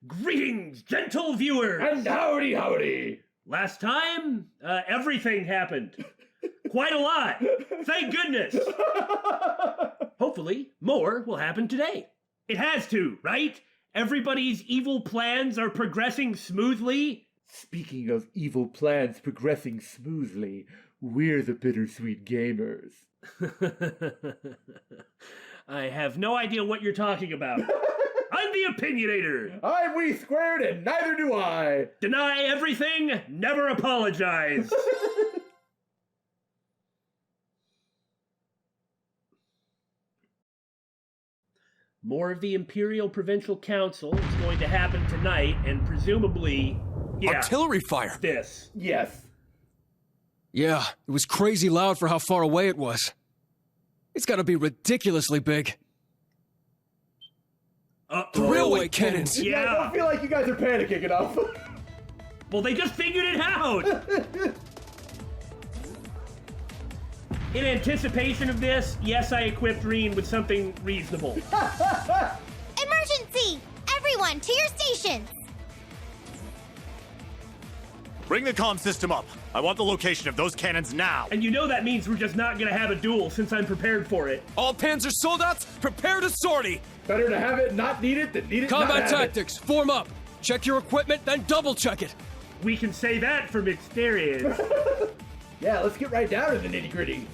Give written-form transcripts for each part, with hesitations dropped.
Greetings, gentle viewers! And howdy, howdy! Last time, everything happened. Quite a lot. Thank goodness. Hopefully, more will happen today. It has to, right? Everybody's evil plans are progressing smoothly. Speaking of evil plans progressing smoothly, we're the Bittersweet Gamers. I have no idea what you're talking about. I'm the Opinionator. I'm We Squared, and neither do I. Deny everything, never apologize. More of the Imperial Provincial Council is going to happen tonight, and presumably, artillery fire. This. Yes. Yeah, it was crazy loud for how far away it was. It's gotta be ridiculously big. The railway cannons! Yeah. I don't feel like you guys are panicking enough. Well, they just figured it out! In anticipation of this, yes, I equipped Reen with something reasonable. Emergency! Everyone, to your stations! Bring the comm system up. I want the location of those cannons now. And you know that means we're just not gonna have a duel since I'm prepared for it. All Panzer soldats, prepare to sortie! Better to have it not need it than need it not Combat have tactics, form up. Check your equipment, then double check it. We can say that from experience. Yeah, let's get right down to the nitty-gritty.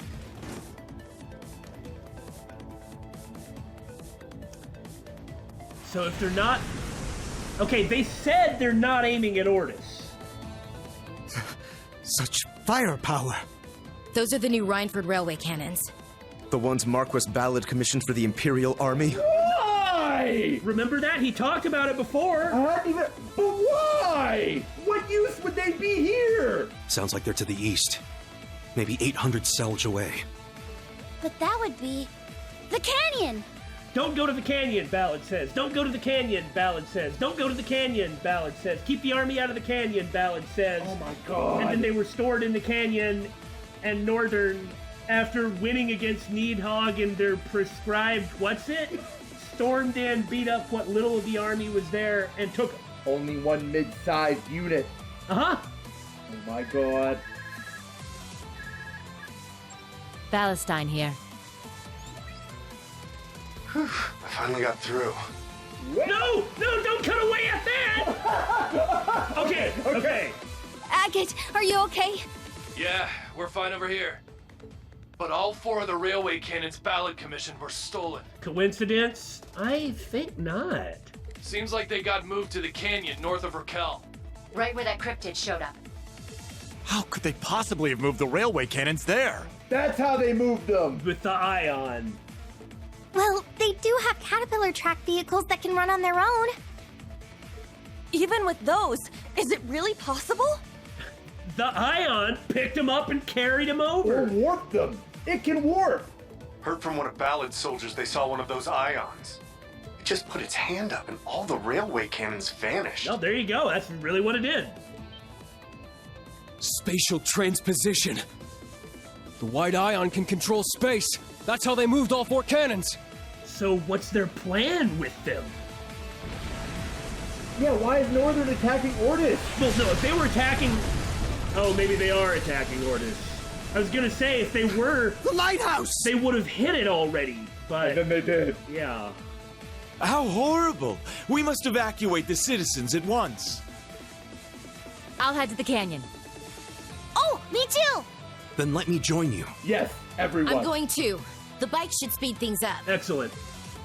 So if they're not... Okay, they said they're not aiming at Ordis. Such firepower. Those are the new Rhineford Railway cannons. The ones Marquis Ballard commissioned for the Imperial Army? Why? Remember that? He talked about it before. I hadn't even... But why? What use would they be here? Sounds like they're to the east. Maybe 800 selge away. But that would be... the canyon! Don't go to the canyon, Ballard says. Don't go to the canyon, Ballard says. Don't go to the canyon, Ballard says. Keep the army out of the canyon, Ballard says. Oh my god. And then they were stored in the canyon and Northern after winning against Needhog and their prescribed, stormed in, beat up what little of the army was there, and took... Only one mid-sized unit. Uh-huh. Oh my god. Palestine here. I finally got through. No, don't cut away at that! Okay. Agate, are you okay? Yeah, we're fine over here. But all 4 of the railway cannons Ballard commissioned were stolen. Coincidence? I think not. Seems like they got moved to the canyon north of Raquel. Right where that cryptid showed up. How could they possibly have moved the railway cannons there? That's how they moved them. With the ion. Well, they do have caterpillar track vehicles that can run on their own. Even with those, is it really possible? The ion picked him up and carried him over. Or warped them. It can warp. Heard from one of Ballard's soldiers they saw one of those ions. It just put its hand up and all the railway cannons vanished. Oh, there you go. That's really what it did. Spatial transposition. The white ion can control space. That's how they moved all 4 cannons. So what's their plan with them? Yeah, why is Northern attacking Ordis? Well, no, if they were attacking... Oh, maybe they are attacking Ordis. I was gonna say, if they were... The lighthouse! They would have hit it already, but... And then they did. Yeah. How horrible! We must evacuate the citizens at once. I'll head to the canyon. Oh, me too! Then let me join you. Yes, everyone. I'm going too. The bike should speed things up. Excellent.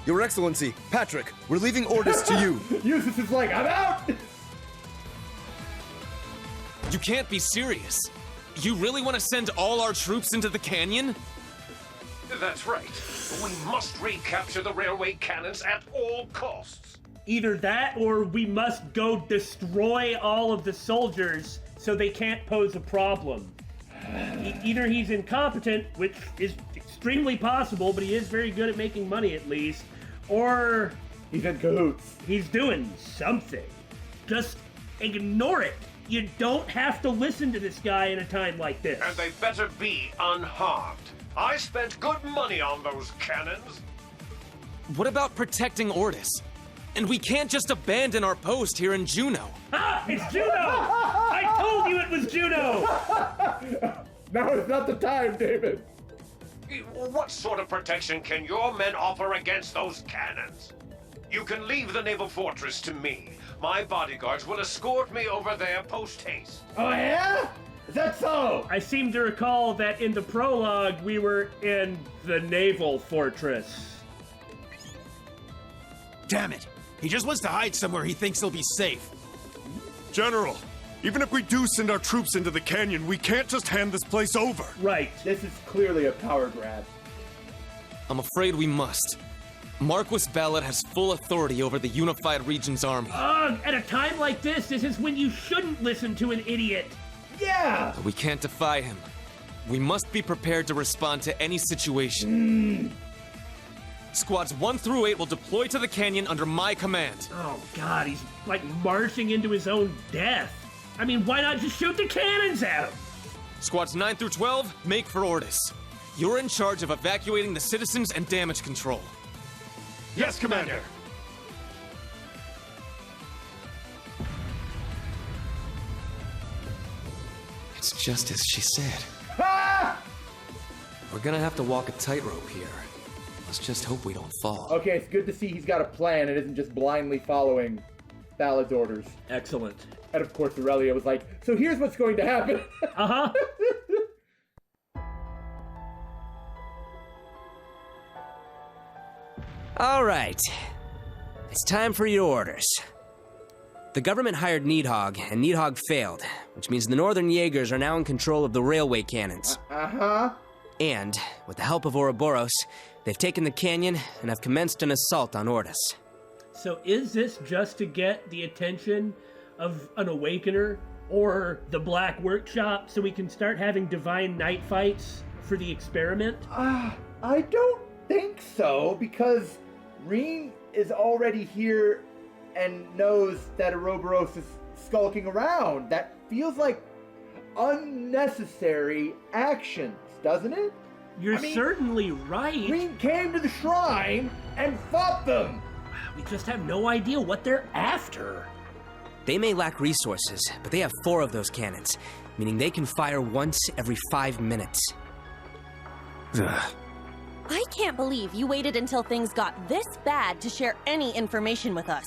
Your Excellency, Patrick, we're leaving Ordis to you. Eustace is like, I'm out! You can't be serious. You really want to send all our troops into the canyon? That's right. We must recapture the railway cannons at all costs. Either that, or we must go destroy all of the soldiers so they can't pose a problem. Either he's incompetent, which is extremely possible, but he is very good at making money at least, or he's in cahoots. He's doing something. Just ignore it. You don't have to listen to this guy in a time like this. And they better be unharmed. I spent good money on those cannons. What about protecting Ordis? And we can't just abandon our post here in Juneau. Ah, it's Juneau! I told you it was Juneau! Now is not the time, David. What sort of protection can your men offer against those cannons? You can leave the naval fortress to me. My bodyguards will escort me over there post-haste. Oh, yeah? Is that so? I seem to recall that in the prologue, we were in the naval fortress. Damn it! He just wants to hide somewhere he thinks he'll be safe. General, even if we do send our troops into the canyon, we can't just hand this place over. Right. This is clearly a power grab. I'm afraid we must. Marquis Ballard has full authority over the Unified Region's army. Ugh, at a time like this is when you shouldn't listen to an idiot. Yeah! But we can't defy him. We must be prepared to respond to any situation. Squads 1 through 8 will deploy to the canyon under my command. Oh God, he's like marching into his own death. I mean, why not just shoot the cannons at him? Squads 9 through 12, make for Ordis. You're in charge of evacuating the citizens and damage control. Yes, Commander. It's just as she said. We're gonna have to walk a tightrope here. Let's just hope we don't fall. Okay, it's good to see he's got a plan and isn't just blindly following Ballad's orders. Excellent. And of course, Aurelia was like, so here's what's going to happen. Uh-huh. All right. It's time for your orders. The government hired Needhog, and Needhog failed, which means the Northern Jaegers are now in control of the railway cannons. Uh-huh. And, with the help of Ouroboros, they've taken the canyon and have commenced an assault on Ordis. So is this just to get the attention of an Awakener or the Black Workshop so we can start having divine night fights for the experiment? I don't think so, because Reen is already here and knows that Ouroboros is skulking around. That feels like unnecessary actions, doesn't it? You're certainly right. Reen came to the shrine and fought them. We just have no idea what they're after. They may lack resources, but they have 4 of those cannons, meaning they can fire once every 5 minutes. I can't believe you waited until things got this bad to share any information with us.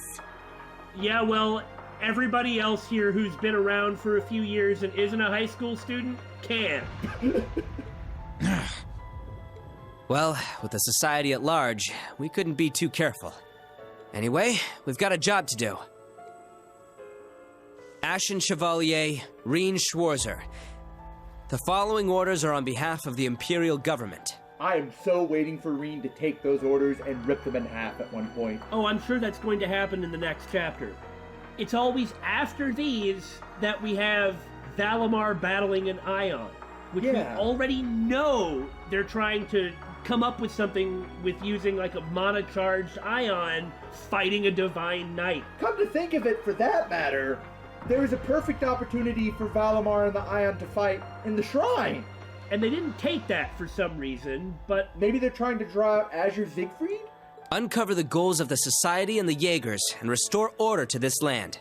Yeah, well, everybody else here who's been around for a few years and isn't a high school student can. Well, with the society at large, we couldn't be too careful. Anyway, we've got a job to do. Ashen Chevalier, Reen Schwarzer. The following orders are on behalf of the Imperial Government. I am so waiting for Reen to take those orders and rip them in half at one point. Oh, I'm sure that's going to happen in the next chapter. It's always after these that we have Valimar battling an Ion, which we already know they're trying to come up with something with using like a mana-charged Ion fighting a Divine Knight. Come to think of it, for that matter, there is a perfect opportunity for Valimar and the Ion to fight in the shrine. And they didn't take that for some reason, but... Maybe they're trying to draw out Azure Siegfried? Uncover the goals of the Society and the Jaegers and restore order to this land.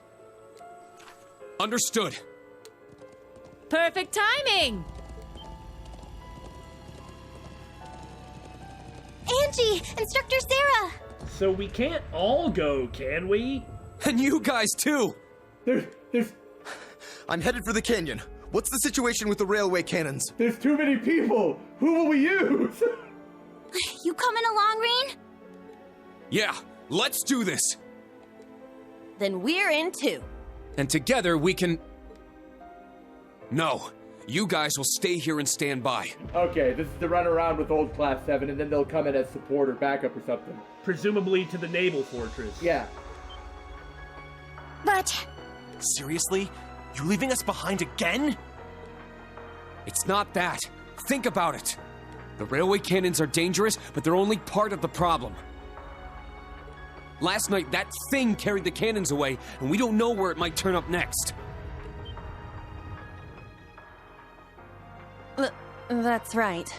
Understood. Perfect timing! Angie! Instructor Sarah! So we can't all go, can we? And you guys too! There's... I'm headed for the canyon. What's the situation with the railway cannons? There's too many people! Who will we use? You coming along, Reen? Yeah, let's do this! Then we're in too. And together we can... No, you guys will stay here and stand by. Okay, this is the run around with Old Class 7, and then they'll come in as support or backup or something. Presumably to the naval fortress. Yeah. But... Seriously? You leaving us behind again? It's not that. Think about it. The railway cannons are dangerous, but they're only part of the problem. Last night, that thing carried the cannons away, and we don't know where it might turn up next. That's right.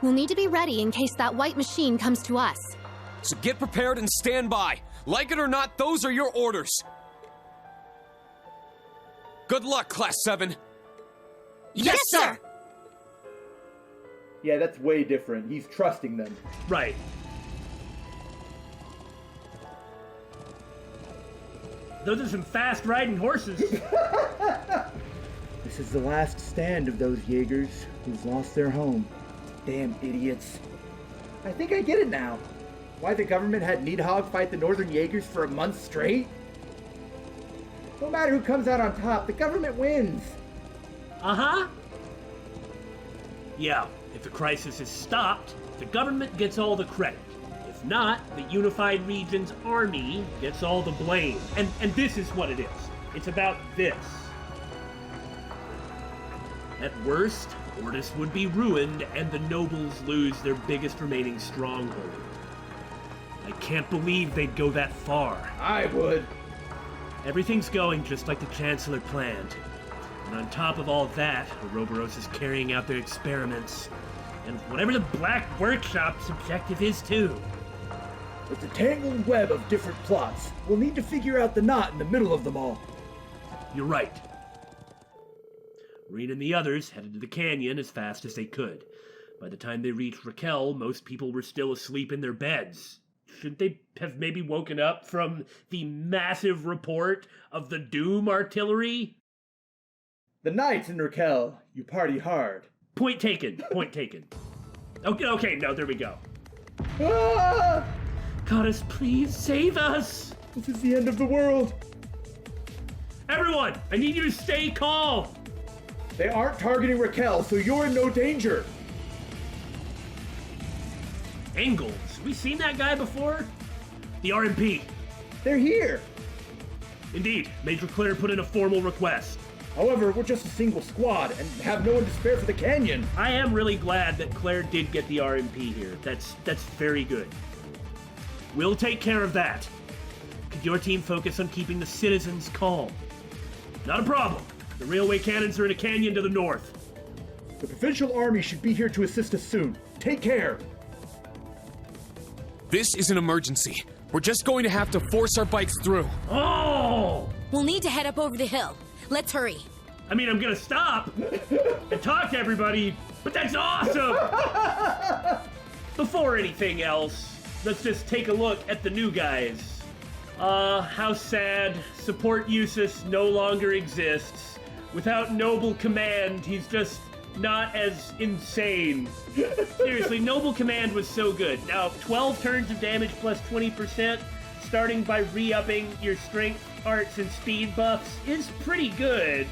We'll need to be ready in case that white machine comes to us. So get prepared and stand by. Like it or not, those are your orders. Good luck, Class 7. Yes, sir! Yeah, that's way different. He's trusting them. Right. Those are some fast-riding horses. This is the last stand of those Jaegers who've lost their home. Damn idiots. I think I get it now. Why the government had Nidhogg fight the Northern Jaegers for a month straight? No matter who comes out on top, the government wins. Uh-huh. Yeah, if the crisis is stopped, the government gets all the credit. If not, the Unified Region's army gets all the blame. And this is what it is. It's about this. At worst, Ordis would be ruined and the nobles lose their biggest remaining stronghold. I can't believe they'd go that far. I would. Everything's going just like the Chancellor planned. And on top of all that, Ouroboros is carrying out their experiments. And whatever the Black Workshop's objective is, too. It's a tangled web of different plots. We'll need to figure out the knot in the middle of them all. You're right. Reed and the others headed to the canyon as fast as they could. By the time they reached Raquel, most people were still asleep in their beds. Shouldn't they have maybe woken up from the massive report of the Doom artillery? The nights in Raquel, you party hard. Point taken, point taken. Okay, no, there we go. Ah! Goddess, please save us! This is the end of the world. Everyone, I need you to stay calm! They aren't targeting Raquel, so you're in no danger. Engels, we seen that guy before? The RMP. They're here. Indeed, Major Claire put in a formal request. However, we're just a single squad and have no one to spare for the canyon. I am really glad that Claire did get the RMP here. That's very good. We'll take care of that. Could your team focus on keeping the citizens calm? Not a problem. The railway cannons are in a canyon to the north. The Provincial Army should be here to assist us soon. Take care. This is an emergency. We're just going to have to force our bikes through. Oh! We'll need to head up over the hill. Let's hurry. I mean, I'm gonna stop and talk to everybody, but that's awesome! Before anything else, let's just take a look at the new guys. How sad. Support Usus no longer exists. Without Noble Command, he's just not as insane. Seriously, Noble Command was so good. Now, 12 turns of damage plus 20%, starting by re-upping your strength, arts, and speed buffs is pretty good.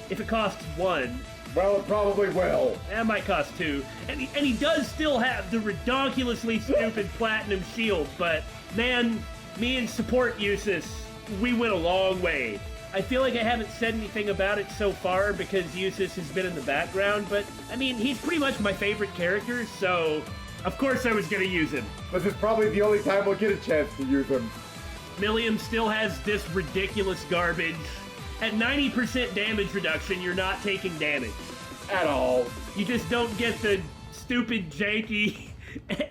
If it costs 1. Well, it probably will. That might cost 2. And he does still have the ridiculously stupid platinum shield, but man, me and Support Usus, we went a long way. I feel like I haven't said anything about it so far because Usus has been in the background, but I mean, he's pretty much my favorite character, so of course I was gonna use him. This is probably the only time we'll get a chance to use him. Milliam still has this ridiculous garbage. At 90% damage reduction, you're not taking damage. At all. You just don't get the stupid, janky,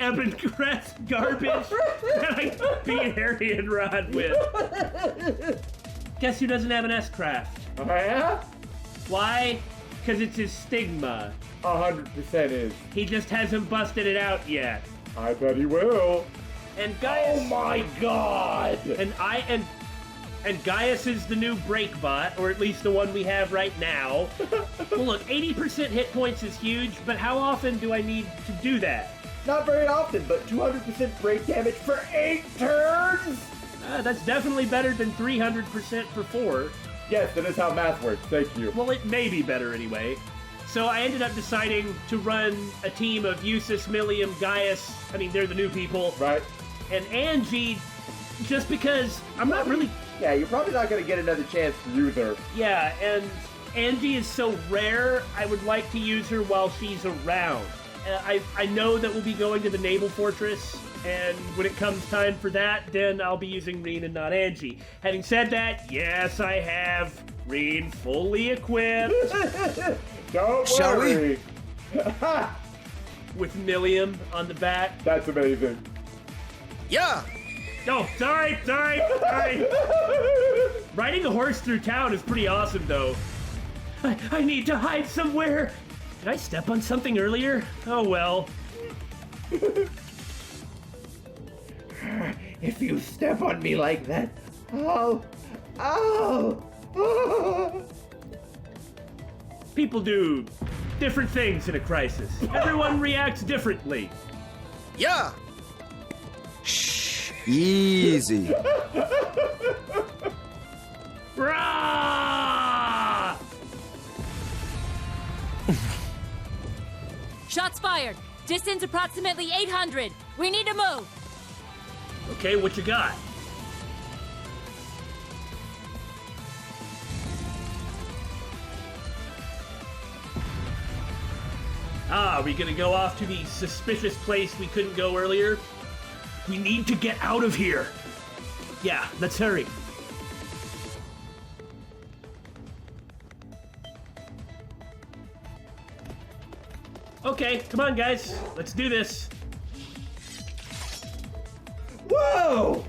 Eben Crest garbage that I beat Harry and Rod with. Guess who doesn't have an S-Craft? Oh, yeah? Why? Because it's his stigma. 100% is. He just hasn't busted it out yet. I bet he will. And Gaius... Oh my god! And Gaius is the new break bot, or at least the one we have right now. Well, look, 80% hit points is huge, but how often do I need to do that? Not very often, but 200% break damage for 8 turns? That's definitely better than 300% for 4. Yes, that is how math works, thank you. Well, it may be better anyway. So I ended up deciding to run a team of Usus, Milliam, Gaius, I mean, they're the new people. Right. And Angie, just because I'm not really... Yeah, you're probably not going to get another chance to use her. Yeah, and Angie is so rare, I would like to use her while she's around. I know that we'll be going to the Naval Fortress, and when it comes time for that, then I'll be using Reen and not Angie. Having said that, yes, I have Reen fully equipped. Don't Shall worry. With Milliam on the back. That's amazing. Yeah! Oh, sorry. Riding a horse through town is pretty awesome, though. I need to hide somewhere. Did I step on something earlier? Oh, well. If you step on me like that, oh. People do different things in a crisis. Everyone reacts differently. Yeah! Shh. Easy. Rah! Shots fired. Distance approximately 800. We need to move. Okay, what you got? Are we gonna go off to the suspicious place we couldn't go earlier? We need to get out of here. Yeah, let's hurry. Okay, come on guys, let's do this. Whoa!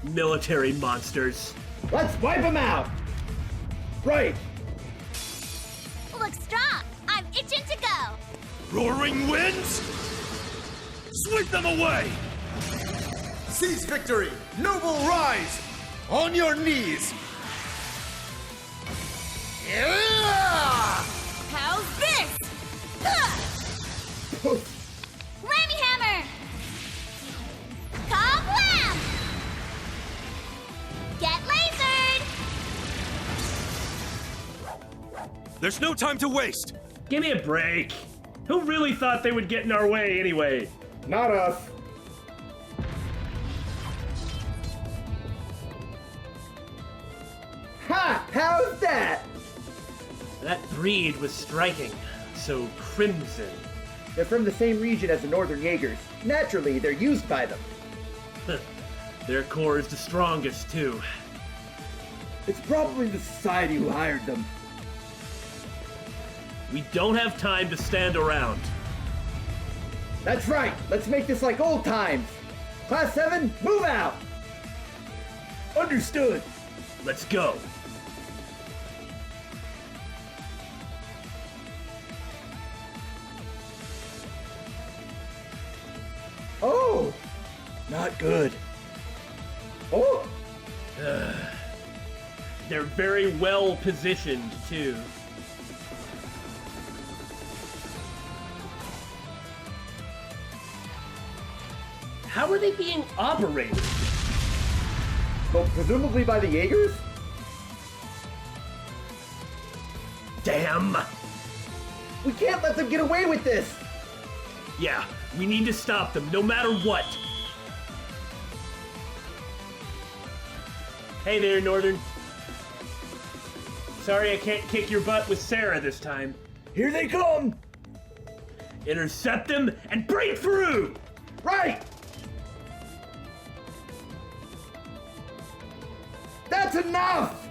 Military monsters. Let's wipe them out! Right! Look strong! I'm itching to go! Roaring winds? Sweep them away! Seize victory! Noble rise! On your knees! Yeah! How's this? Whammy hammer! Kablam! Get lasered! There's no time to waste! Give me a break. Who really thought they would get in our way anyway? Not us. Ha! How's that? That breed was striking. So crimson. They're from the same region as the Northern Jaegers. Naturally, they're used by them. Their core is the strongest, too. It's probably the society who hired them. We don't have time to stand around. That's right. Let's make this like old times. Class 7, move out! Understood. Let's go. Oh! Not good. Oh! They're very well positioned, too. How are they being operated? Well, presumably by the Jaegers? Damn! We can't let them get away with this! Yeah, we need to stop them, no matter what. Hey there, Northern. Sorry I can't kick your butt with Sarah this time. Here they come! Intercept them and break through! Right! That's enough!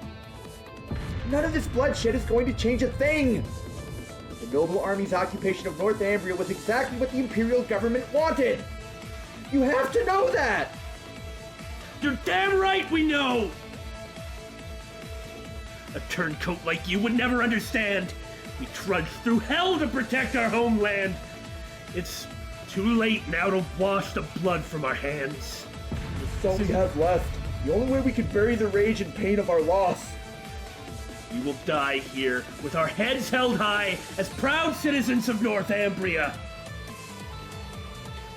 None of this bloodshed is going to change a thing! The Noble Army's occupation of Northumbria was exactly what the Imperial government wanted! You have to know that! You're damn right we know! A turncoat like you would never understand. We trudged through hell to protect our homeland. It's too late now to wash the blood from our hands. It's all we have left. The only way we can bury the rage and pain of our loss. We will die here with our heads held high as proud citizens of Northumbria.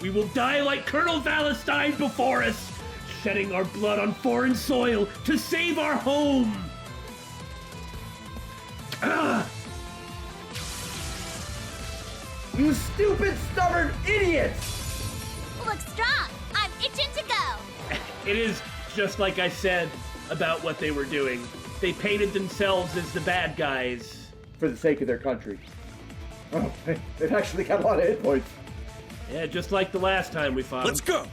We will die like Colonel Valentine before us, shedding our blood on foreign soil to save our home. You stupid, stubborn idiots! Look strong! I'm itching to go! It is just like I said about what they were doing. They painted themselves as the bad guys. For the sake of their country. Oh, they've actually got a lot of hit points. Yeah, just like the last time we fought. Let's go!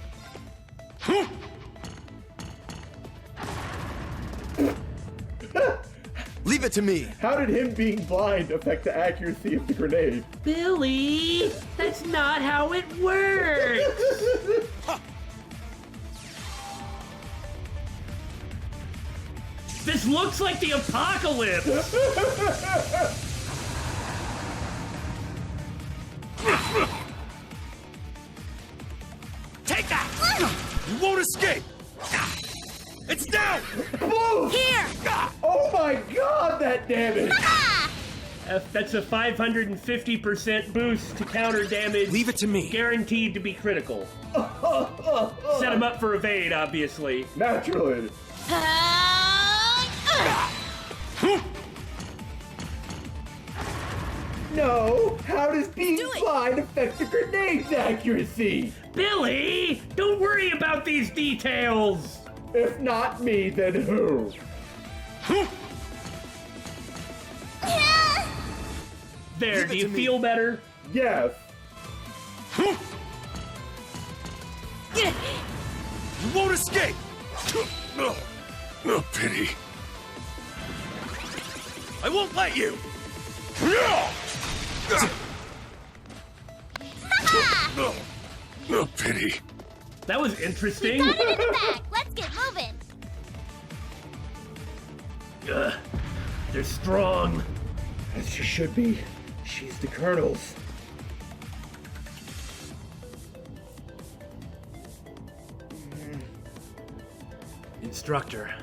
Leave it to me. How did him being blind affect the accuracy of the grenade? Billy, that's not how it works. This looks like the apocalypse! Take that! You won't escape! It's down! Boom! Here! Oh my god, that damage! That's a 550% boost to counter damage. Leave it to me. Guaranteed to be critical. Set him up for evade, obviously. Naturally. No! How does being blind affect the grenade's accuracy? Billy! Don't worry about these details! If not me, then who? There, do you feel better? Yes. You won't escape! No pity. I won't let you! No pity. That was interesting. Got it in the bag. Let's get moving. They're strong. As she should be. She's the Colonel's. Instructor.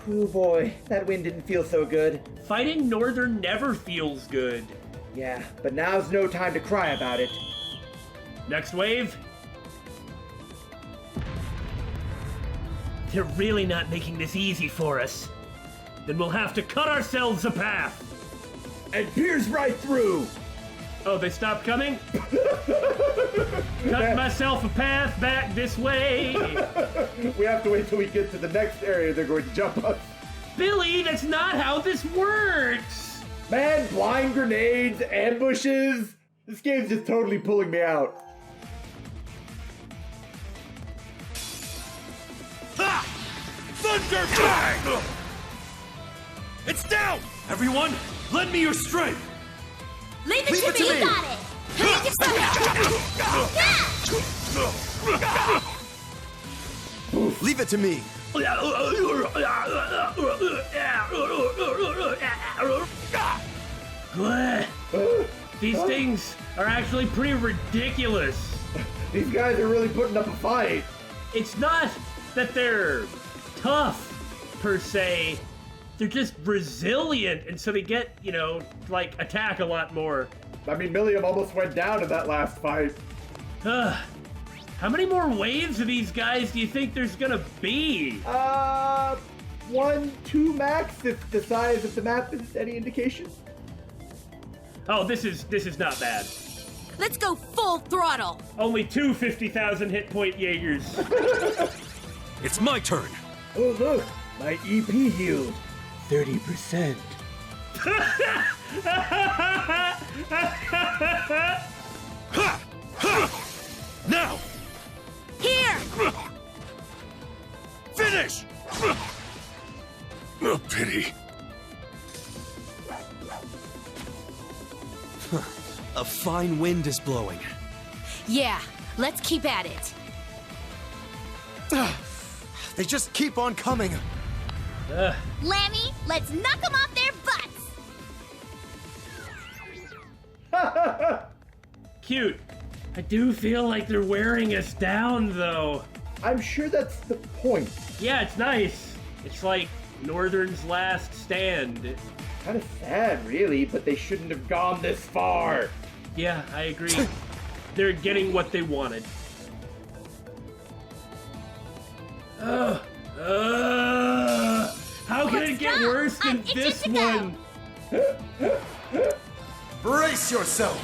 Oh boy, that wind didn't feel so good. Fighting Northern never feels good. Yeah, but now's no time to cry about it. Next wave. They're really not making this easy for us. Then we'll have to cut ourselves a path. And pierce right through! Oh, they stopped coming? Cut myself a path back this way. We have to wait till we get to the next area they're going to jump us. Billy, that's not how this works. Man, blind grenades, ambushes. This game's just totally pulling me out. Ha! Thunder Bang! It's down! Everyone, lend me your strength! Leave it to me! You got it. Take it Leave it to me. These things are actually pretty ridiculous. These guys are really putting up a fight. It's not that they're tough, per se. They're just resilient, and so they get, like, attack a lot more. I mean, Milliam almost went down in that last fight. How many more waves of these guys do you think there's gonna be? 1, 2 max, if the size of the map is any indication. Oh, this is not bad. Let's go full throttle. Only two 50,000 hit point Jaegers. It's my turn. Oh, look, my EP yield, 30%. Now! Here! Finish! No pity. A fine wind is blowing. Yeah, let's keep at it. They just keep on coming. Lammy, let's knock them off their butts. Cute. I do feel like they're wearing us down, though. I'm sure that's the point. Yeah, it's nice. It's like Northern's last stand. Kind of sad, really, but they shouldn't have gone this far. Yeah, I agree. They're getting what they wanted. How can it get worse than this one? Brace yourself.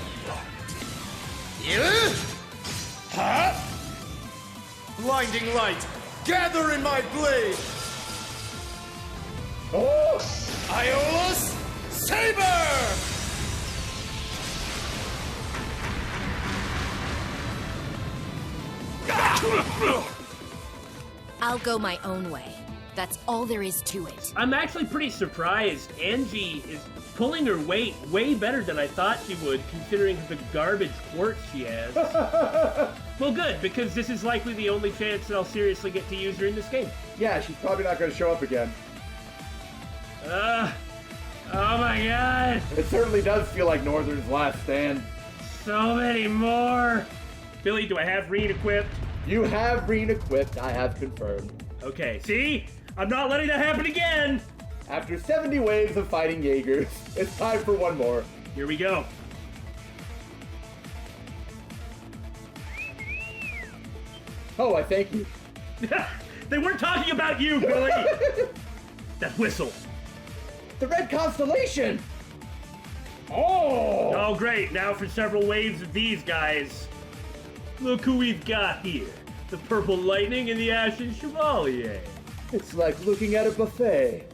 Blinding light, gather in my blade. Oh! Iola's Saber! I'll go my own way. That's all there is to it. I'm actually pretty surprised. Angie is pulling her weight way better than I thought she would, considering the garbage quartz she has. Well, good, because this is likely the only chance that I'll seriously get to use her in this game. Yeah, she's probably not going to show up again. Oh my god! It certainly does feel like Northern's last stand. So many more! Billy, do I have Reen equipped? You have Reen equipped, I have confirmed. Okay, see? I'm not letting that happen again! After 70 waves of fighting Jaegers, it's time for one more. Here we go. Oh, I thank you. They weren't talking about you, Billy! That whistle. The Red Constellation! Oh, great. Now for several waves of these guys. Look who we've got here. The Purple Lightning and the Ashen Chevalier. It's like looking at a buffet.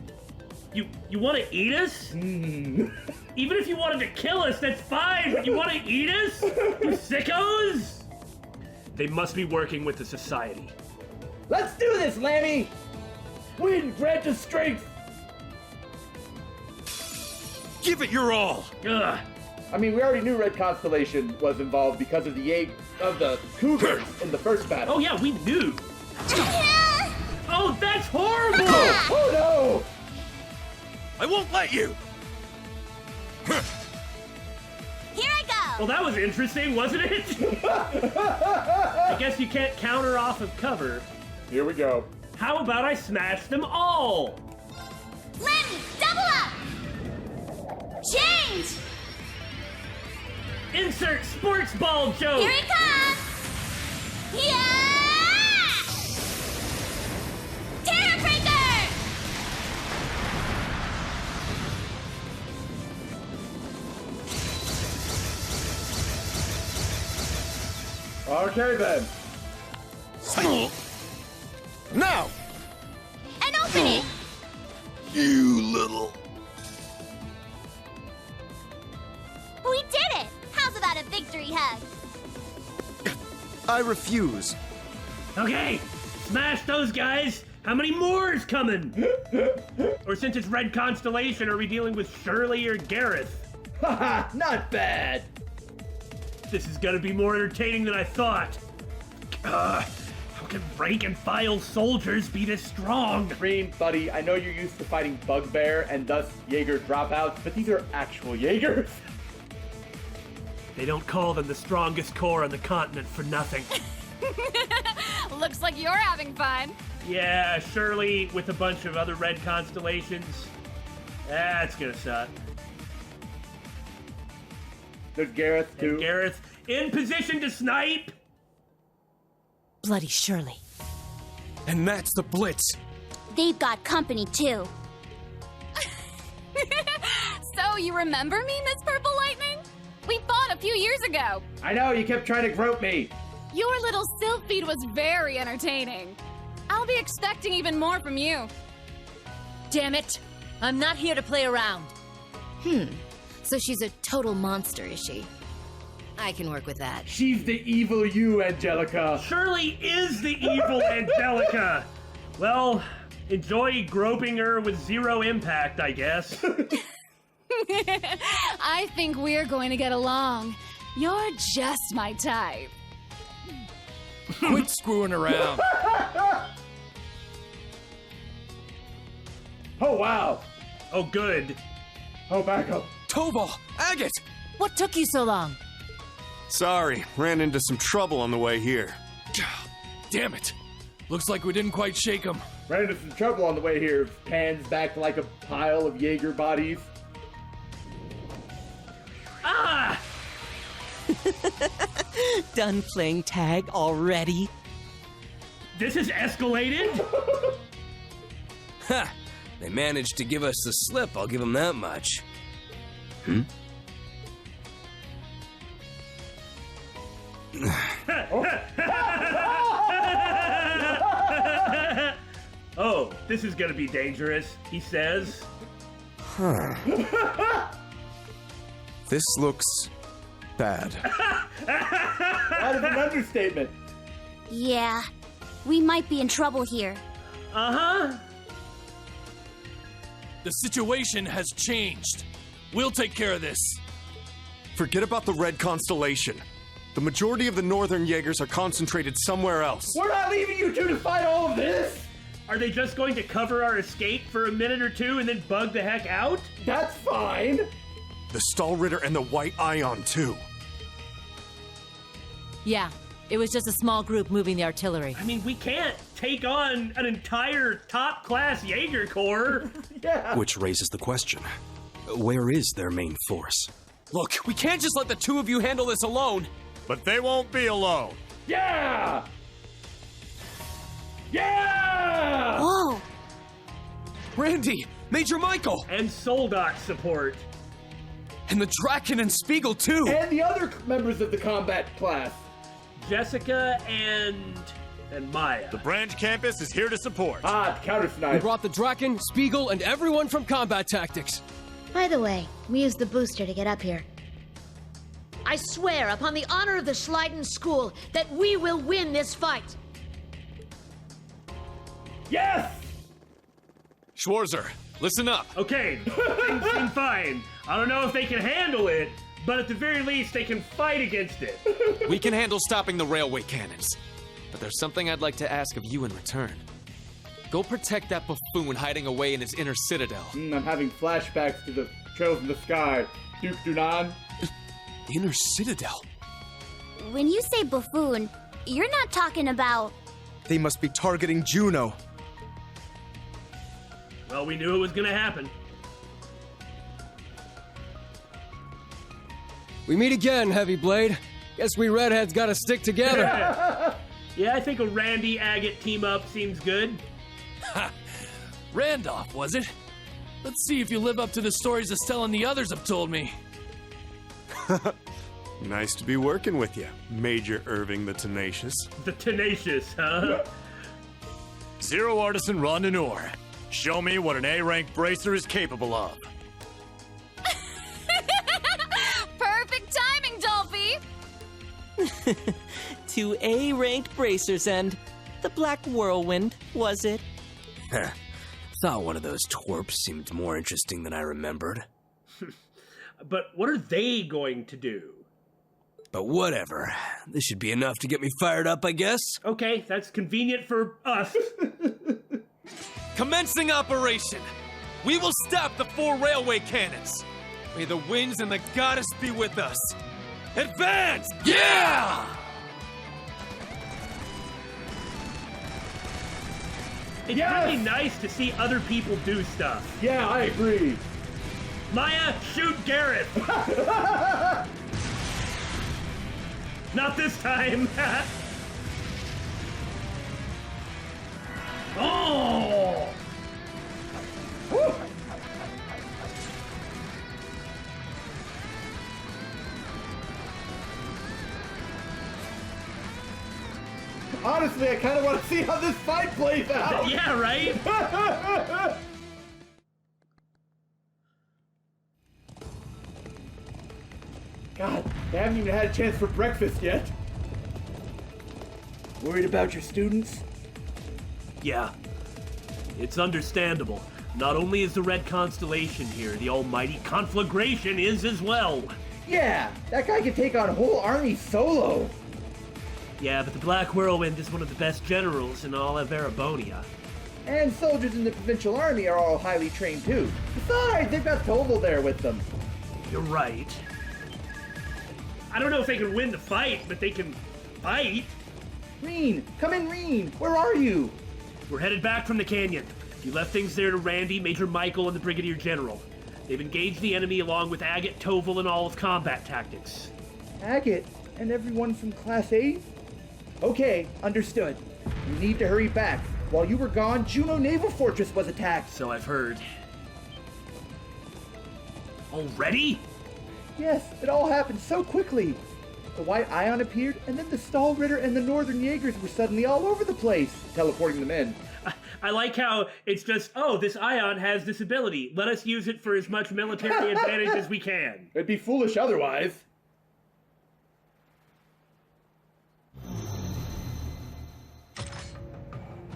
You want to eat us? Even if you wanted to kill us, that's fine, but you want to eat us? You sickos? They must be working with the Society. Let's do this, Lammy! Wind grant us strength! Give it your all! Ugh. I mean, we already knew Red Constellation was involved because of the Cougars in the first battle. Oh yeah, we knew. Oh, that's horrible! Oh no! I won't let you! Here I go! Well, that was interesting, wasn't it? I guess you can't counter off of cover. Here we go. How about I smash them all? Lammy, double up! Change! Insert sports ball joke! Here it comes! Yeah! Terror Breaker! Okay then. Now! An opening! You little... We did it! How's about a victory hug? I refuse. Okay, smash those guys! How many more is coming? Or since it's Red Constellation, are we dealing with Shirley or Gareth? Haha, not bad! This is gonna be more entertaining than I thought. How can rank and file soldiers be this strong? Reen, buddy, I know you're used to fighting Bugbear and thus Jaeger dropouts, but these are actual Jaegers. They don't call them the strongest corps on the continent for nothing. Looks like you're having fun. Yeah, Shirley with a bunch of other Red Constellations. That's gonna suck. There's Gareth, too. And Gareth in position to snipe! Bloody Shirley. And that's the Blitz. They've got company, too. So, you remember me, Miss Purple Lightning? We fought a few years ago. I know, you kept trying to grope me. Your little silk feed was very entertaining. I'll be expecting even more from you. Damn it! I'm not here to play around. So she's a total monster, is she? I can work with that. She's the evil you, Angelica. Shirley is the evil Angelica! Well, enjoy groping her with zero impact, I guess. I think we're going to get along. You're just my type. Quit screwing around. Oh, wow. Oh, good. Oh, back up. Tobal! Agate! What took you so long? Sorry, ran into some trouble on the way here. Damn it. Looks like we didn't quite shake them. Ran into some trouble on the way here. Pans back like a pile of Jaeger bodies. Ah! Done playing tag already? This is escalated? Ha! They managed to give us the slip, I'll give them that much. Oh, this is gonna be dangerous, he says. This looks bad. That is an understatement. Yeah, we might be in trouble here. Uh-huh. The situation has changed. We'll take care of this. Forget about the Red Constellation. The majority of the Northern Jaegers are concentrated somewhere else. We're not leaving you two to fight all of this! Are they just going to cover our escape for a minute or two and then bug the heck out? That's fine. The Stall Ritter and the White Ion, too. Yeah, it was just a small group moving the artillery. I mean, we can't take on an entire top-class Jaeger Corps. Yeah. Which raises the question, where is their main force? Look, we can't just let the two of you handle this alone. But they won't be alone. Yeah! Yeah! Whoa! Randy, Major Michael! And Soldat support. And the Draken and Spiegel, too! And the other members of the combat class. Jessica and Maya. The branch campus is here to support. Counter We snipe. brought the Draken, Spiegel, and everyone from Combat Tactics. By the way, we used the booster to get up here. I swear upon the honor of the Schleiden School that we will win this fight. Yes! Schwarzer, listen up. Okay, things seem fine. I don't know if they can handle it, but at the very least, they can fight against it. We can handle stopping the railway cannons. But there's something I'd like to ask of you in return. Go protect that buffoon hiding away in his inner citadel. I'm having flashbacks to the trails in the sky. Duke Dunan. Inner citadel? When you say buffoon, you're not talking about... They must be targeting Juno. Well, we knew it was gonna happen. We meet again, Heavy Blade. Guess we redheads gotta stick together. Yeah, I think a Randy Agate team-up seems good. Ha! Randolph, was it? Let's see if you live up to the stories Estelle and the others have told me. Nice to be working with you, Major Irving the Tenacious. The Tenacious, huh? Zero Artisan Rondineur. Show me what an A-rank bracer is capable of. Perfect timing, Dolphy! To A-ranked bracers and the Black Whirlwind, was it? Thought one of those twerps seemed more interesting than I remembered. But what are they going to do? But whatever. This should be enough to get me fired up, I guess. Okay, that's convenient for us. Commencing operation! We will stop the 4 railway cannons! May the winds and the goddess be with us! Advance! Yeah! It's really nice to see other people do stuff. Yeah, I agree. Maya, shoot Garrett! Not this time! Oh! Woo! Honestly, I kind of want to see how this fight plays out. Yeah, right? God, they haven't even had a chance for breakfast yet. Worried about your students? Yeah. It's understandable. Not only is the Red Constellation here, the almighty conflagration is as well. Yeah, that guy can take on a whole army solo. Yeah, but the Black Whirlwind is one of the best generals in all of Erebonia. And soldiers in the provincial army are all highly trained too. Besides, they've got Toval there with them. You're right. I don't know if they can win the fight, but they can fight. Reen, come in, Reen. Where are you? We're headed back from the canyon. You left things there to Randy, Major Michael, and the Brigadier General. They've engaged the enemy along with Agate, Toval, and all of Combat Tactics. Agate and everyone from Class 8? Okay, understood. You need to hurry back. While you were gone, Juno Naval Fortress was attacked. So I've heard. Already? Yes, it all happened so quickly. The White Ion appeared, and then the Stall Ritter and the Northern Jaegers were suddenly all over the place, teleporting them in. I like how it's just, oh, this Ion has this ability. Let us use it for as much military advantage as we can. It'd be foolish otherwise.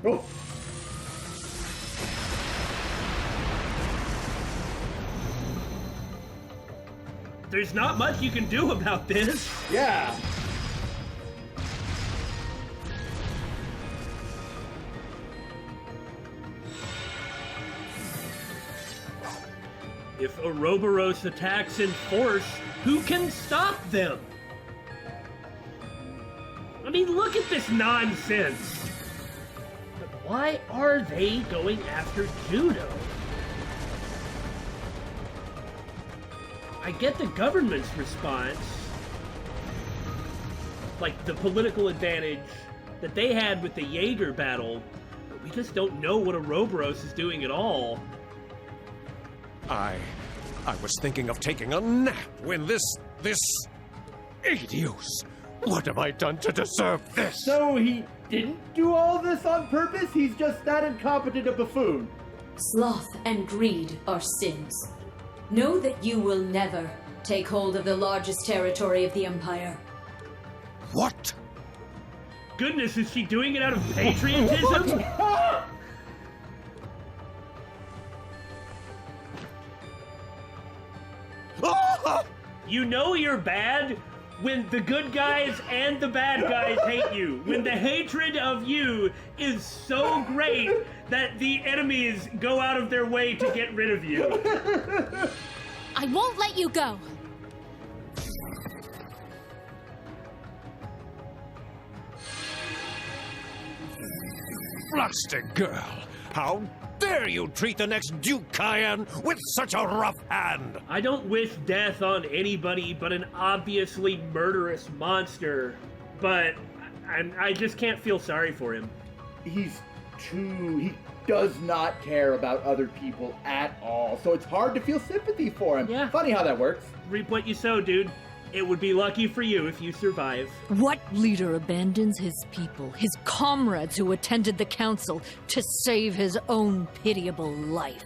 Oh. There's not much you can do about this. Yeah. If Ouroboros attacks in force, who can stop them? I mean, look at this nonsense. But why are they going after Judo? I get the government's response, like the political advantage that they had with the Jaeger battle, but we just don't know what Ouroboros is doing at all. I was thinking of taking a nap when this idiot. What have I done to deserve this? So he didn't do all this on purpose? He's just that incompetent a buffoon. Sloth and greed are sins. Know that you will never take hold of the largest territory of the Empire. What? Goodness, is she doing it out of patriotism? You know you're bad when the good guys and the bad guys hate you. When the hatred of you is so great that the enemies go out of their way to get rid of you. I won't let you go. Rustic girl, how dare you treat the next Duke Cayenne with such a rough hand? I don't wish death on anybody but an obviously murderous monster, but I just can't feel sorry for him. He does not care about other people at all, so it's hard to feel sympathy for him. Yeah. Funny how that works. Reap what you sow, dude. It would be lucky for you if you survive. What leader abandons his people, his comrades who attended the council, to save his own pitiable life?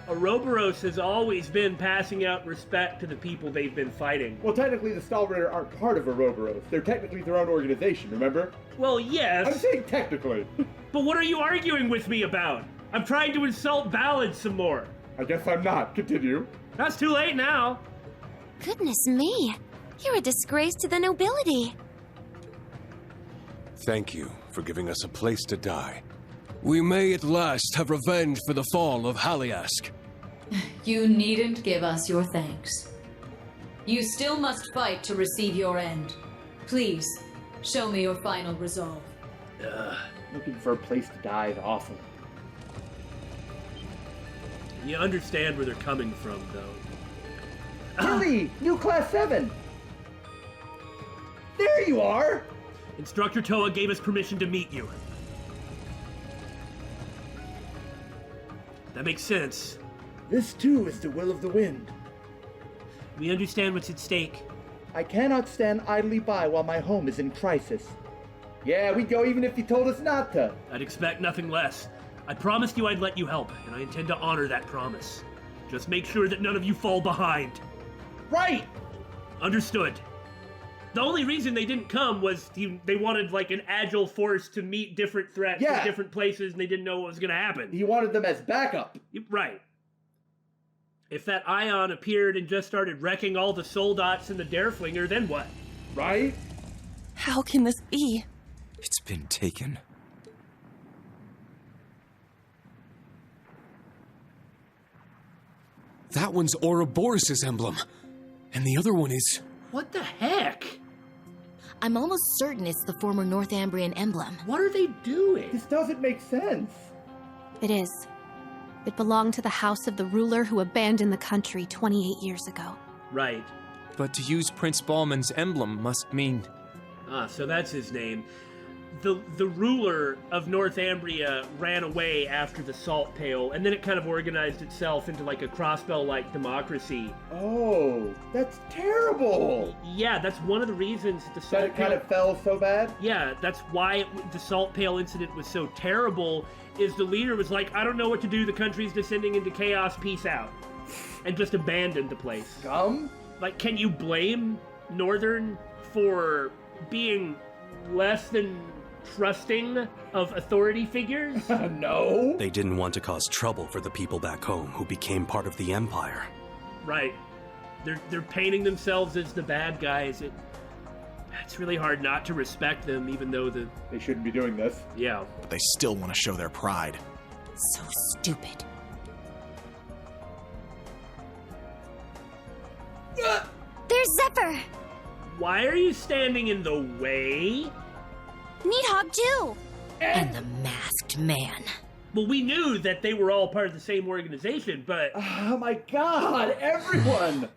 Ouroboros has always been passing out respect to the people they've been fighting. Well, technically the Stahlritter aren't part of Ouroboros. They're technically their own organization, remember? Well, yes. I'm saying technically. But what are you arguing with me about? I'm trying to insult Ballad some more. I guess I'm not. Continue. That's too late now. Goodness me. You're a disgrace to the nobility. Thank you for giving us a place to die. We may at last have revenge for the fall of Haliask. You needn't give us your thanks. You still must fight to receive your end. Please, show me your final resolve. Looking for a place to die is awful. You understand where they're coming from, though. Tilly! New Class 7! There you are! Instructor Toa gave us permission to meet you. That makes sense. This too is the will of the wind. We understand what's at stake. I cannot stand idly by while my home is in crisis. Yeah, we'd go even if you told us not to. I'd expect nothing less. I promised you I'd let you help, and I intend to honor that promise. Just make sure that none of you fall behind. Right! Understood. The only reason they didn't come was they wanted, like, an agile force to meet different threats in different places, and they didn't know what was going to happen. He wanted them as backup. Right. If that Ion appeared and just started wrecking all the Soldats in the Dareflinger, then what? Right? How can this be? It's been taken. That one's Ouroboros' emblem. And the other one is... What the heck? I'm almost certain it's the former Northumbrian emblem. What are they doing? This doesn't make sense. It is. It belonged to the house of the ruler who abandoned the country 28 years ago. Right. But to use Prince Ballman's emblem must mean... Ah, so that's his name. The ruler of Northumbria ran away after the Salt Pale, and then it kind of organized itself into like a Crossbell-like democracy. Oh, that's terrible! Yeah, that's one of the reasons the Salt Pale... That it kind of fell so bad? Yeah, that's why the Salt Pale incident was so terrible, is the leader was like, I don't know what to do, the country's descending into chaos, peace out. And just abandoned the place. Scum? Like, can you blame Northern for being less than trusting of authority figures? No. They didn't want to cause trouble for the people back home who became part of the Empire. Right. They're painting themselves as the bad guys. It's really hard not to respect them, even though they shouldn't be doing this. Yeah. But they still want to show their pride. So stupid. Zephyr! Why are you standing in the way? Needhog too! And the masked man. Well, we knew that they were all part of the same organization, but... Oh my god, everyone!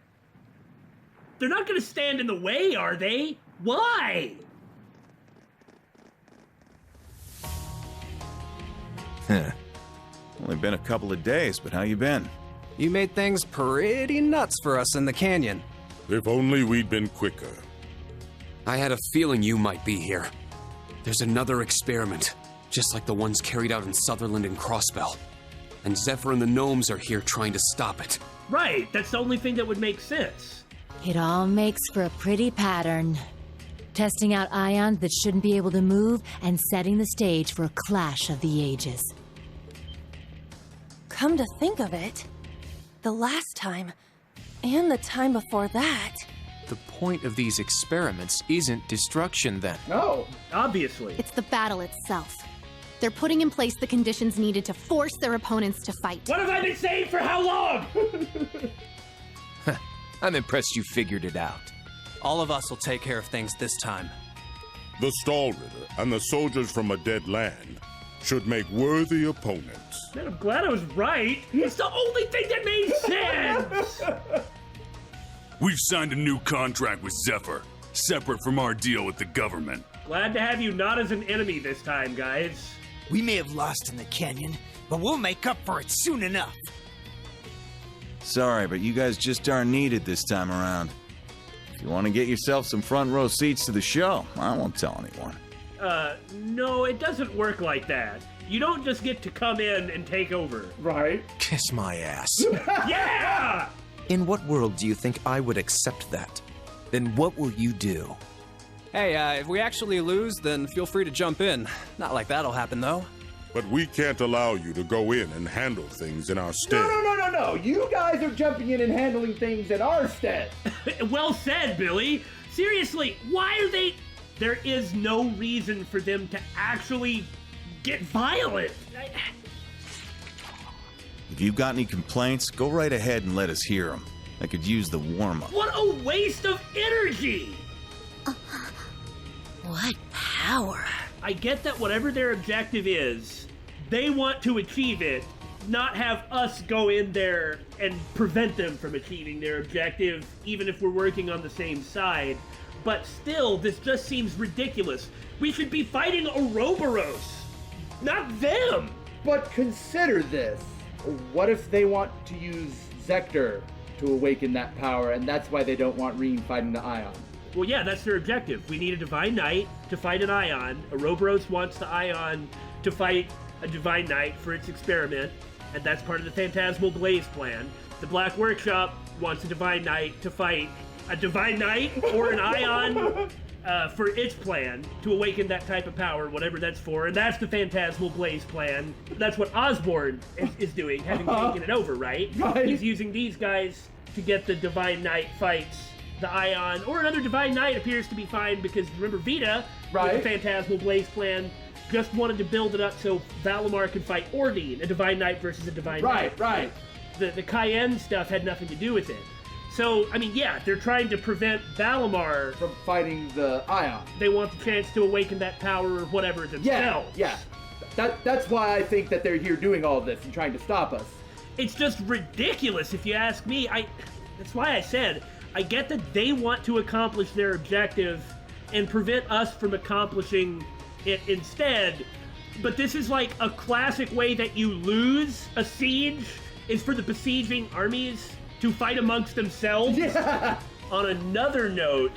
They're not gonna stand in the way, are they? Why? Huh. Only been a couple of days, but how you been? You made things pretty nuts for us in the canyon. If only we'd been quicker. I had a feeling you might be here. There's another experiment, just like the ones carried out in Sutherland and Crossbell. And Zephyr and the gnomes are here trying to stop it. Right, that's the only thing that would make sense. It all makes for a pretty pattern. Testing out ions that shouldn't be able to move and setting the stage for a clash of the ages. Come to think of it, the last time, and the time before that... The point of these experiments isn't destruction, then. No, obviously. It's the battle itself. They're putting in place the conditions needed to force their opponents to fight. What have I been saying for how long? I'm impressed you figured it out. All of us will take care of things this time. The Stallritter and the soldiers from a dead land should make worthy opponents. Man, I'm glad I was right. It's the only thing that made sense. We've signed a new contract with Zephyr, separate from our deal with the government. Glad to have you not as an enemy this time, guys. We may have lost in the canyon, but we'll make up for it soon enough. Sorry, but you guys just aren't needed this time around. If you want to get yourself some front row seats to the show, I won't tell anyone. No, it doesn't work like that. You don't just get to come in and take over. Right? Kiss my ass. Yeah! In what world do you think I would accept that? Then what will you do? Hey, if we actually lose, then feel free to jump in. Not like that'll happen, though. But we can't allow you to go in and handle things in our stead. No. You guys are jumping in and handling things in our stead. Well said, Billy. Seriously, why are they... There is no reason for them to actually get violent. If you've got any complaints, go right ahead and let us hear them. I could use the warm-up. What a waste of energy! What power? I get that whatever their objective is, they want to achieve it, not have us go in there and prevent them from achieving their objective, even if we're working on the same side. But still, this just seems ridiculous. We should be fighting Ouroboros, not them! But consider this. What if they want to use Zector to awaken that power, and that's why they don't want Reen fighting the Ion? Well, yeah, that's their objective. We need a Divine Knight to fight an Ion. Ouroboros wants the Ion to fight a Divine Knight for its experiment, and that's part of the Phantasmal Blaze plan. The Black Workshop wants a Divine Knight to fight a Divine Knight or an Ion for its plan to awaken that type of power, whatever that's for, and that's the Phantasmal Blaze plan. That's what Osborn is doing, having taken it over, right? He's using these guys to get the Divine Knight fights the Ion, or another Divine Knight appears to be fine, because remember Vita, with the Phantasmal Blaze plan, just wanted to build it up so Valimar could fight Ordine, a Divine Knight versus a Divine Knight. Right. The Cayenne stuff had nothing to do with it. So, I mean, yeah, they're trying to prevent Valimar from fighting the Ion. They want the chance to awaken that power or whatever themselves. Yeah. That's why I think that they're here doing all this and trying to stop us. It's just ridiculous if you ask me. That's why I said, I get that they want to accomplish their objective and prevent us from accomplishing it instead, but this is like a classic way that you lose a siege, is for the besieging armies to fight amongst themselves. Yeah. On another note,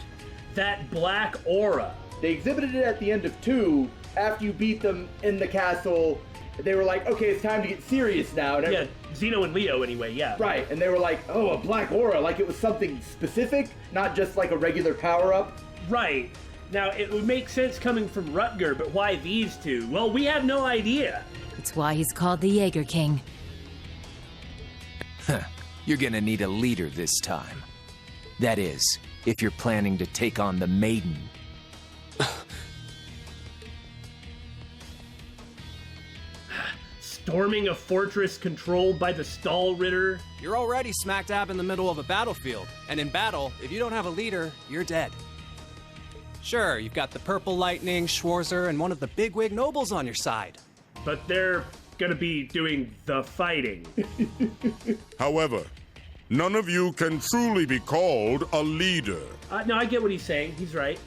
that black aura. They exhibited it at the end of 2. After you beat them in the castle, they were like, okay, it's time to get serious now. And yeah, Zeno and Leo anyway, yeah. Right, and they were like, oh, a black aura, like it was something specific, not just like a regular power-up. Right. Now, it would make sense coming from Rutger, but why these two? Well, we have no idea. It's why he's called the Jaeger King. Huh. You're gonna need a leader this time. That is, if you're planning to take on the Maiden. storming a fortress controlled by the Stall Ritter. You're already smack dab in the middle of a battlefield, and in battle, if you don't have a leader, you're dead. Sure, you've got the Purple Lightning, Schwarzer, and one of the bigwig nobles on your side. But they're gonna be doing the fighting. However, none of you can truly be called a leader. No, I get what he's saying. He's right.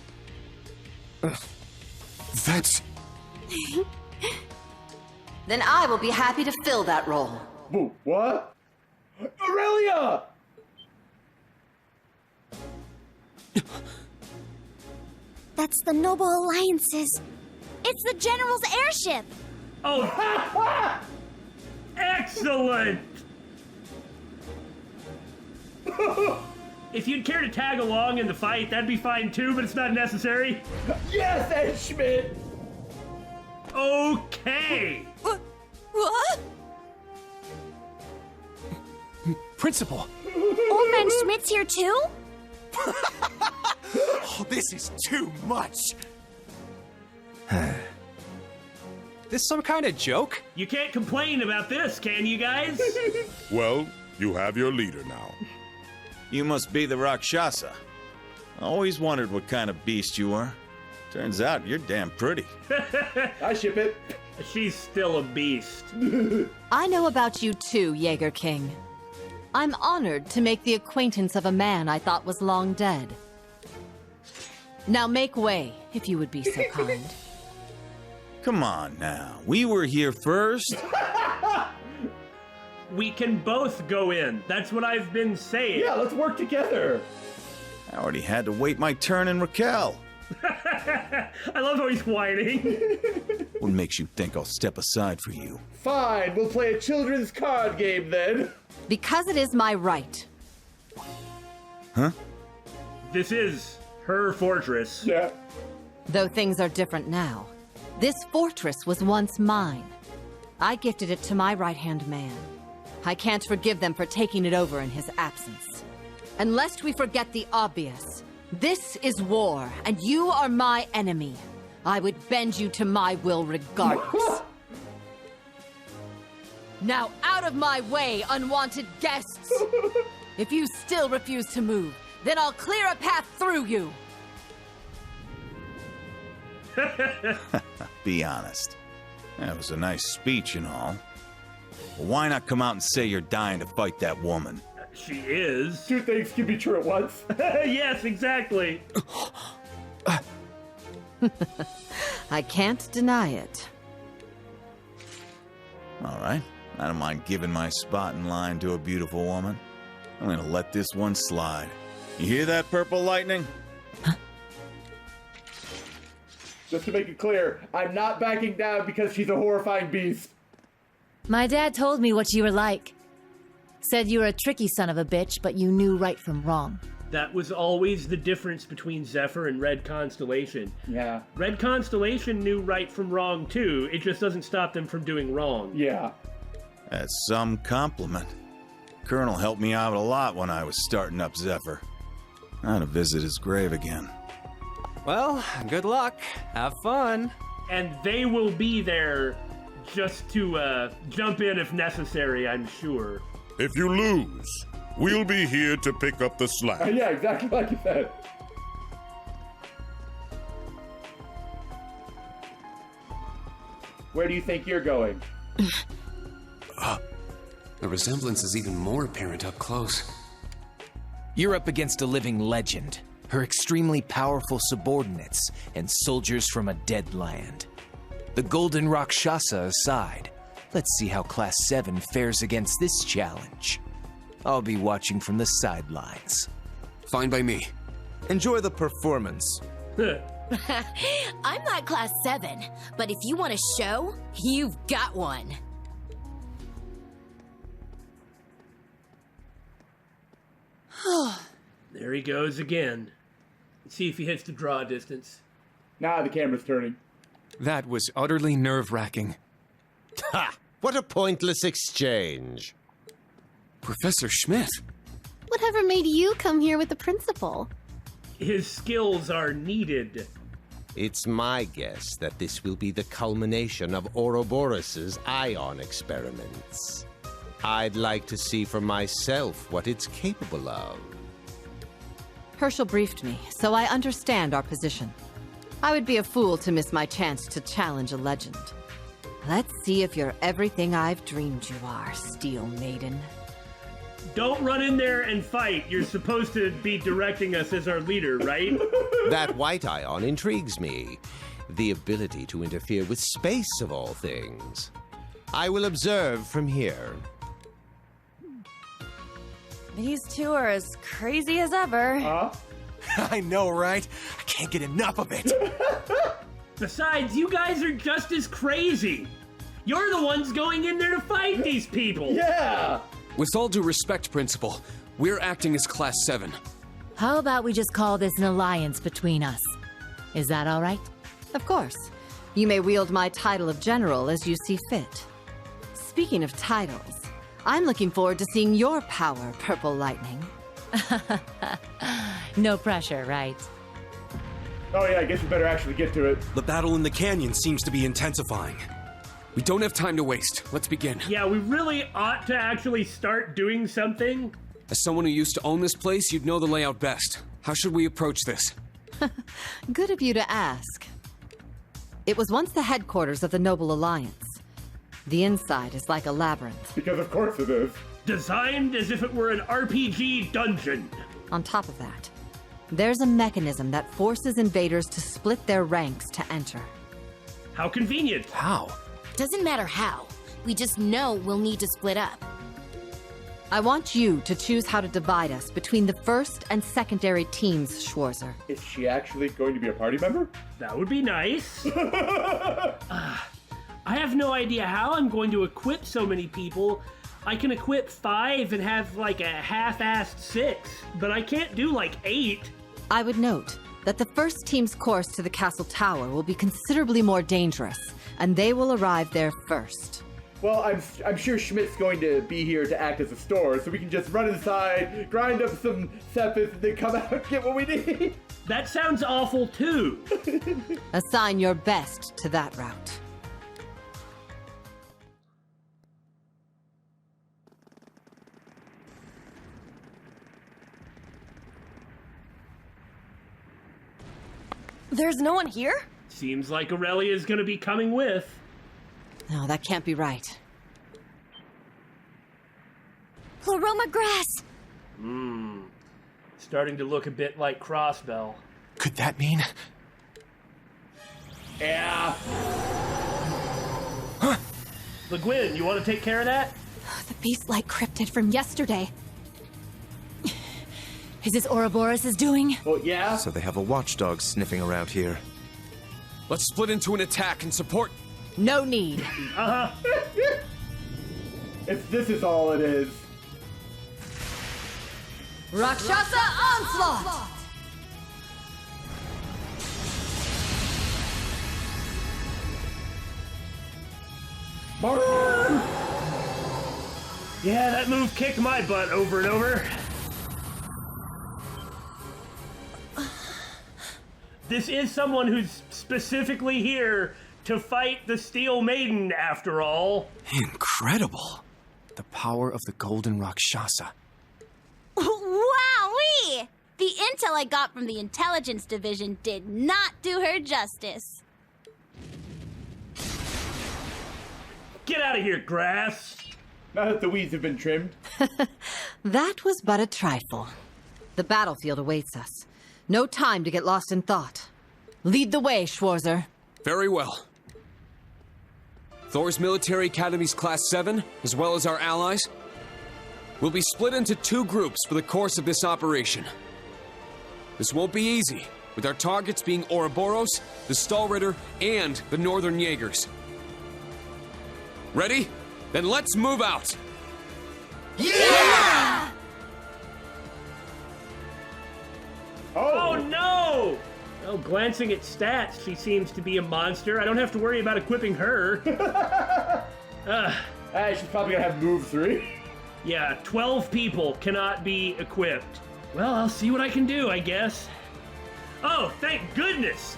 That's... Then I will be happy to fill that role. What? Aurelia! That's the Noble Alliance's. It's the General's airship. Oh, excellent! If you'd care to tag along in the fight, that'd be fine too, but it's not necessary. Yes, Ed Schmidt! Okay! What? Principal! Old Man Schmidt's here too? Oh, this is too much! This some kind of joke? You can't complain about this, can you guys? Well, you have your leader now. You must be the Rakshasa. I always wondered what kind of beast you were. Turns out you're damn pretty. I ship it. She's still a beast. I know about you too, Jaeger King. I'm honored to make the acquaintance of a man I thought was long dead. Now make way, if you would be so kind. Come on now. We were here first. We can both go in. That's what I've been saying. Yeah, let's work together. I already had to wait my turn in Raquel. I love how he's whining. What makes you think I'll step aside for you? Fine, we'll play a children's card game then. Because it is my right. Huh? This is her fortress. Yeah. Though things are different now. This fortress was once mine. I gifted it to my right-hand man. I can't forgive them for taking it over in his absence. And lest we forget the obvious, this is war, and you are my enemy. I would bend you to my will regardless. Now out of my way, unwanted guests! If you still refuse to move, then I'll clear a path through you! Be honest. That was a nice speech and all. Well, why not come out and say you're dying to fight that woman? She is. Two things can be true at once. Yes, exactly. I can't deny it. All right. I don't mind giving my spot in line to a beautiful woman. I'm gonna let this one slide. You hear that, Purple Lightning? Just to make it clear, I'm not backing down because she's a horrifying beast. My dad told me what you were like. Said you were a tricky son of a bitch, but you knew right from wrong. That was always the difference between Zephyr and Red Constellation. Yeah. Red Constellation knew right from wrong too. It just doesn't stop them from doing wrong. Yeah. That's some compliment. Colonel helped me out a lot when I was starting up Zephyr. I ought to visit his grave again. Well, good luck. Have fun. And they will be there just to jump in if necessary, I'm sure. If you lose, we'll be here to pick up the slack. Yeah, exactly like you said. Where do you think you're going? The resemblance is even more apparent up close. You're up against a living legend, her extremely powerful subordinates, and soldiers from a dead land. The Golden Rakshasa aside, let's see how Class 7 fares against this challenge. I'll be watching from the sidelines. Fine by me. Enjoy the performance. I'm not Class 7, but if you want a show, you've got one. There he goes again. Let's see if he hits the draw distance. Nah, the camera's turning. That was utterly nerve-wracking. Ha! What a pointless exchange. Professor Schmidt. Whatever made you come here with the principal? His skills are needed. It's my guess that this will be the culmination of Ouroboros' ion experiments. I'd like to see for myself what it's capable of. Herschel briefed me, so I understand our position. I would be a fool to miss my chance to challenge a legend. Let's see if you're everything I've dreamed you are, Steel Maiden. Don't run in there and fight. You're supposed to be directing us as our leader, right? That white ion intrigues me. The ability to interfere with space, of all things. I will observe from here. These two are as crazy as ever. I know, right? I can't get enough of it. Besides, you guys are just as crazy. You're the ones going in there to fight these people. Yeah! With all due respect, Principal, we're acting as Class 7. How about we just call this an alliance between us? Is that all right? Of course. You may wield my title of General as you see fit. Speaking of titles, I'm looking forward to seeing your power, Purple Lightning. No pressure, right? Oh yeah, I guess we better actually get to it. The battle in the canyon seems to be intensifying. We don't have time to waste. Let's begin. Yeah, we really ought to actually start doing something. As someone who used to own this place, you'd know the layout best. How should we approach this? Good of you to ask. It was once the headquarters of the Noble Alliance. The inside is like a labyrinth. Because of course it is. Designed as if it were an RPG dungeon. On top of that, there's a mechanism that forces invaders to split their ranks to enter. How convenient. How? Doesn't matter how. We just know we'll need to split up. I want you to choose how to divide us between the first and secondary teams, Schwarzer. Is she actually going to be a party member? That would be nice. I have no idea how I'm going to equip so many people. I can equip 5 and have like a half-assed 6, but I can't do like 8. I would note that the first team's course to the castle tower will be considerably more dangerous, and they will arrive there first. Well, I'm sure Schmidt's going to be here to act as a store, so we can just run inside, grind up some sepith, and then come out and get what we need. That sounds awful too. Assign your best to that route. There's no one here? Seems like Aurelia's gonna be coming with. No, that can't be right. Pleroma grass! Starting to look a bit like Crossbell. Could that mean? Yeah. Huh. Le Guin, you want to take care of that? The beast-like cryptid from yesterday. Is this Ouroboros' doing? Well, yeah. So they have a watchdog sniffing around here. Let's split into an attack and support. No need. If this is all it is. Rakshasa Onslaught! Yeah, that move kicked my butt over and over. This is someone who's specifically here to fight the Steel Maiden, after all. Incredible. The power of the Golden Rakshasa. Wowee! The intel I got from the intelligence division did not do her justice. Get out of here, grass! Now that the weeds have been trimmed. That was but a trifle. The battlefield awaits us. No time to get lost in thought. Lead the way, Schwarzer. Very well. Thor's Military Academy's Class 7, as well as our allies, will be split into 2 groups for the course of this operation. This won't be easy, with our targets being Ouroboros, the Stahlritter, and the Northern Jaegers. Ready? Then let's move out! Yeah! Oh no! Well, glancing at stats, she seems to be a monster. I don't have to worry about equipping her. She's probably gonna have move 3. Yeah, 12 people cannot be equipped. Well, I'll see what I can do, I guess. Oh, thank goodness!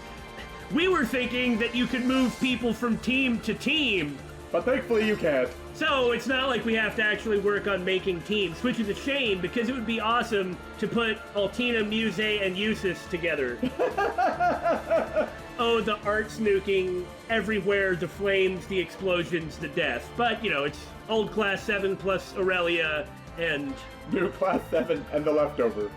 We were thinking that you could move people from team to team. But thankfully you can't. So it's not like we have to actually work on making teams, which is a shame because it would be awesome to put Altina, Muse, and Eustace together. Oh, the art snooping everywhere, the flames, the explosions, the death. But, you know, it's Old Class 7 plus Aurelia and... New Class 7 and the leftover.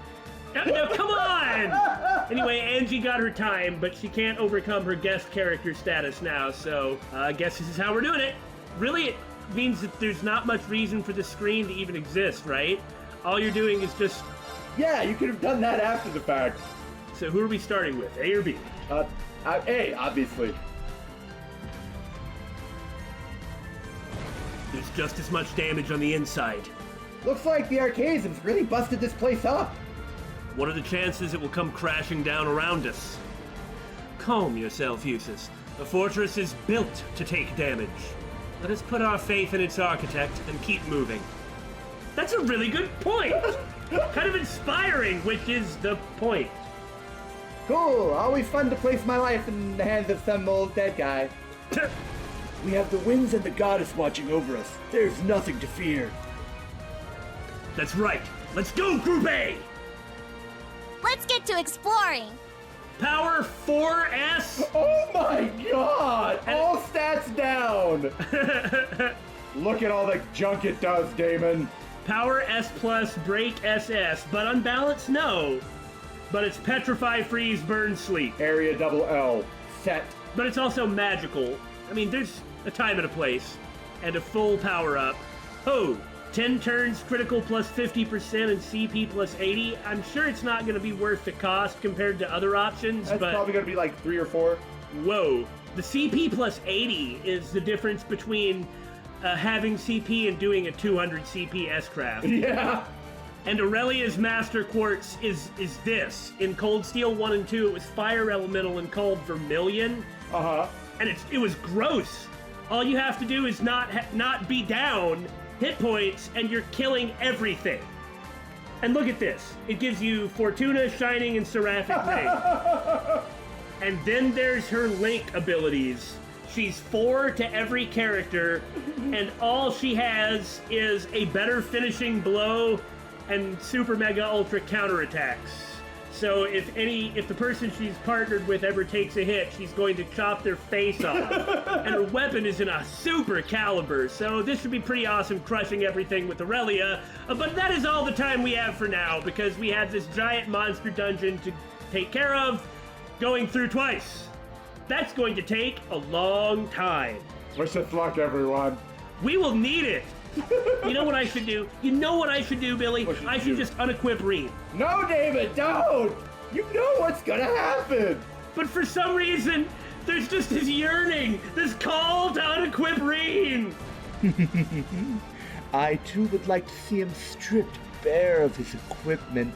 No, come on! Anyway, Angie got her time, but she can't overcome her guest character status now, so I guess this is how we're doing it. Really, it means that there's not much reason for the screen to even exist, right? All you're doing is just... Yeah, you could have done that after the fact. So who are we starting with, A or B? A, obviously. There's just as much damage on the inside. Looks like the Archaisms really busted this place up. What are the chances it will come crashing down around us? Calm yourself, Eustace. The fortress is built to take damage. Let us put our faith in its architect and keep moving. That's a really good point! Kind of inspiring, which is the point. Cool, always fun to place my life in the hands of some old dead guy. We have the winds and the goddess watching over us. There's nothing to fear. That's right. Let's go, Group A! Let's get to exploring. Power 4S? Oh my god! All stats down! Look at all the junk it does, Damon. Power S+, break SS, but unbalanced, no. But it's Petrify, Freeze, Burn, Sleep. Area double L. Set. But it's also magical. I mean, there's a time and a place. And a full power-up. Oh, 10 turns, critical plus 50%, and CP plus 80. I'm sure it's not going to be worth the cost compared to other options, That's probably going to be like 3 or 4. Whoa. The CP plus 80 is the difference between having CP and doing a 200 CP S-Craft. Yeah. And Aurelia's Master Quartz is this. In Cold Steel 1 and 2, it was Fire Elemental and called Vermilion. Uh-huh. And it was gross. All you have to do is not be down hit points, and you're killing everything. And look at this. It gives you Fortuna, Shining, and Seraphic Ring. And then there's her Link abilities. She's 4 to every character, and all she has is a better finishing blow and super mega ultra counterattacks. So if the person she's partnered with ever takes a hit, she's going to chop their face off. And her weapon is in a super caliber, so this should be pretty awesome, crushing everything with Aurelia. But that is all the time we have for now, because we have this giant monster dungeon to take care of, going through twice. That's going to take a long time. Wish us luck, everyone. We will need it. You know what I should do? You know what I should do, Billy? I should just unequip Reem. No, David, don't! You know what's gonna happen! But for some reason, there's just this yearning, this call to unequip Reem. I too would like to see him stripped bare of his equipment.